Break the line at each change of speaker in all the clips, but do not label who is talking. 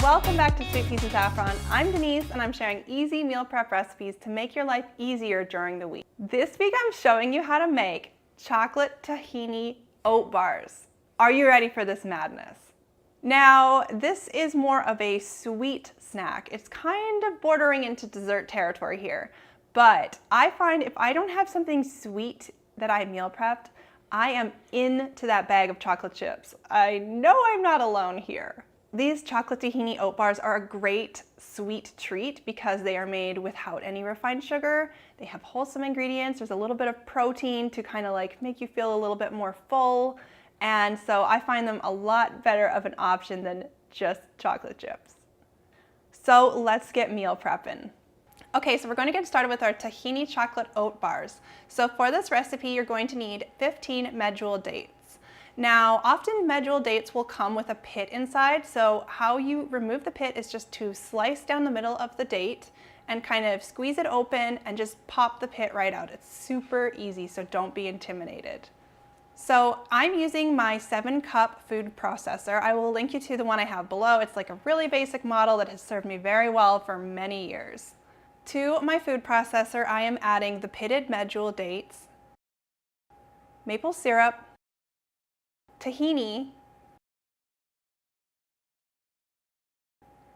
Welcome back to Sweet Peas and Saffron. I'm Denise and I'm sharing easy meal prep recipes to make your life easier during the week. This week I'm showing you how to make chocolate tahini oat bars. Are you ready for this madness? Now, this is more of a sweet snack. It's kind of bordering into dessert territory here, but I find if I don't have something sweet that I meal prepped, I am into that bag of chocolate chips. I know I'm not alone here. These chocolate tahini oat bars are a great sweet treat because they are made without any refined sugar. They have wholesome ingredients. There's a little bit of protein to kind of like make you feel a little bit more full. And so I find them a lot better of an option than just chocolate chips. So let's get meal prepping. Okay, so we're going to get started with our tahini chocolate oat bars. So for this recipe, you're going to need 15 medjool dates. Now, often medjool dates will come with a pit inside, so how you remove the pit is just to slice down the middle of the date and kind of squeeze it open and just pop the pit right out. It's super easy, so don't be intimidated. So I'm using my 7-cup food processor. I will link you to the one I have below. It's like a really basic model that has served me very well for many years. To my food processor, I am adding the pitted medjool dates, maple syrup, tahini,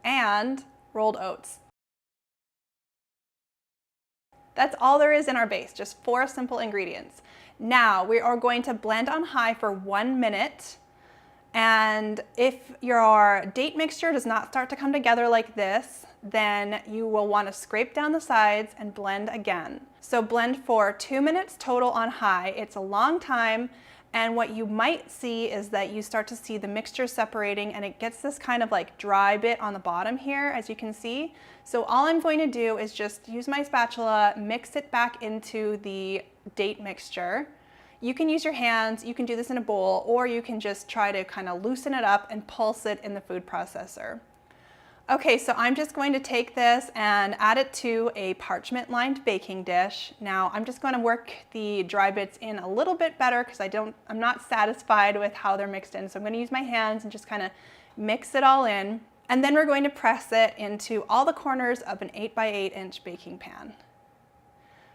and rolled oats. That's all there is in our base, just 4 simple ingredients. Now we are going to blend on high for 1 minute. And if your date mixture does not start to come together like this, then you will want to scrape down the sides and blend again. So blend for 2 minutes total on high. It's a long time. And what you might see is that you start to see the mixture separating and it gets this kind of like dry bit on the bottom here, as you can see. So all I'm going to do is just use my spatula, mix it back into the date mixture. You can use your hands, you can do this in a bowl, or you can just try to kind of loosen it up and pulse it in the food processor. Okay, so I'm just going to take this and add it to a parchment-lined baking dish. Now I'm just going to work the dry bits in a little bit better because I'm not satisfied with how they're mixed in. So I'm going to use my hands and just kind of mix it all in. And then we're going to press it into all the corners of an 8x8 inch baking pan.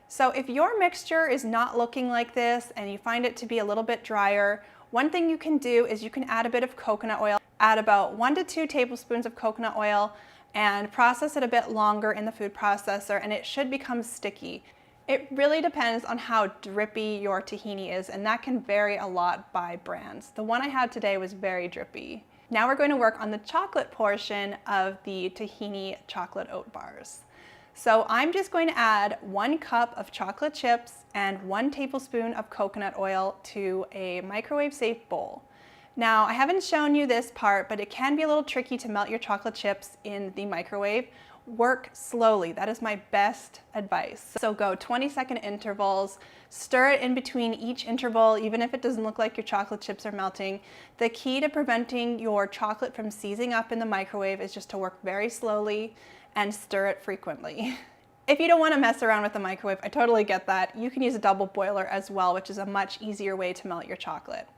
So if your mixture is not looking like this and you find it to be a little bit drier, one thing you can do is you can add a bit of coconut oil. Add about 1 to 2 tablespoons of coconut oil and process it a bit longer in the food processor and it should become sticky. It really depends on how drippy your tahini is and that can vary a lot by brands. The one I had today was very drippy. Now we're going to work on the chocolate portion of the tahini chocolate oat bars. So I'm just going to add 1 cup of chocolate chips and 1 tablespoon of coconut oil to a microwave safe bowl. Now, I haven't shown you this part, but it can be a little tricky to melt your chocolate chips in the microwave. Work slowly. That is my best advice. So go 20-second intervals, stir it in between each interval, even if it doesn't look like your chocolate chips are melting. The key to preventing your chocolate from seizing up in the microwave is just to work very slowly and stir it frequently. If you don't want to mess around with the microwave, I totally get that. You can use a double boiler as well, which is a much easier way to melt your chocolate.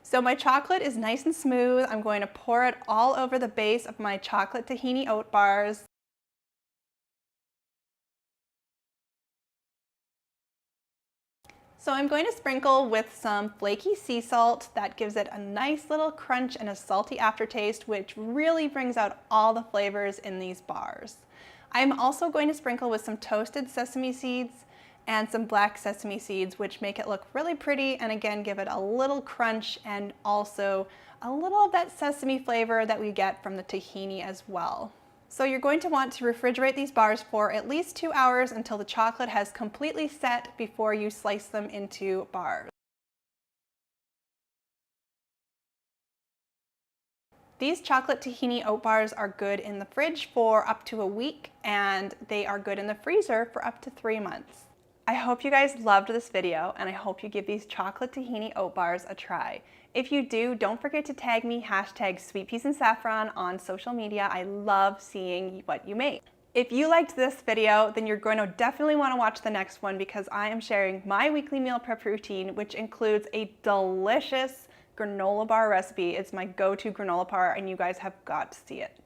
So my chocolate is nice and smooth. I'm going to pour it all over the base of my chocolate tahini oat bars. So I'm going to sprinkle with some flaky sea salt. That gives it a nice little crunch and a salty aftertaste, which really brings out all the flavors in these bars. I'm also going to sprinkle with some toasted sesame seeds and some black sesame seeds, which make it look really pretty and again give it a little crunch and also a little of that sesame flavor that we get from the tahini as well. So you're going to want to refrigerate these bars for at least 2 hours until the chocolate has completely set before you slice them into bars. These chocolate tahini oat bars are good in the fridge for up to a week and they are good in the freezer for up to 3 months. I hope you guys loved this video and I hope you give these chocolate tahini oat bars a try. If you do, don't forget to tag me #SweetPeasAndSaffron on social media. I love seeing what you make. If you liked this video, then you're going to definitely want to watch the next one because I am sharing my weekly meal prep routine, which includes a delicious granola bar recipe. It's my go-to granola bar and you guys have got to see it.